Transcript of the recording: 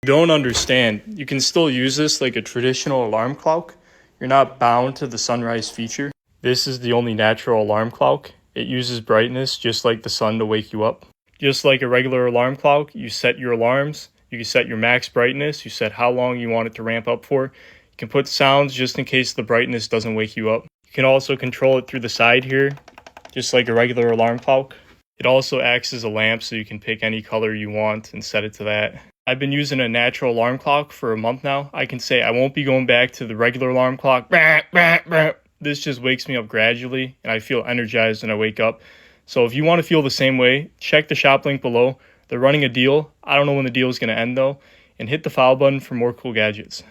Don't understand, you can still use this like a traditional alarm clock. You're not bound to the sunrise feature. This is the only natural alarm clock. It uses brightness just like the sun to wake you up. Just like a regular alarm clock, you set your alarms. You can set your max brightness. You set how long you want it to ramp up for. You can put sounds just in case the brightness doesn't wake you up. You can also control it through the side here, just like a regular alarm clock. It also acts as a lamp, so you can pick any color you want and set it to that. I've been using a natural alarm clock for a month now. I can say I won't be going back to the regular alarm clock. This just wakes me up gradually, and I feel energized when I wake up. So if you want to feel the same way, check the shop link below. They're running a deal. I don't know when the deal is going to end though. And hit the follow button for more cool gadgets.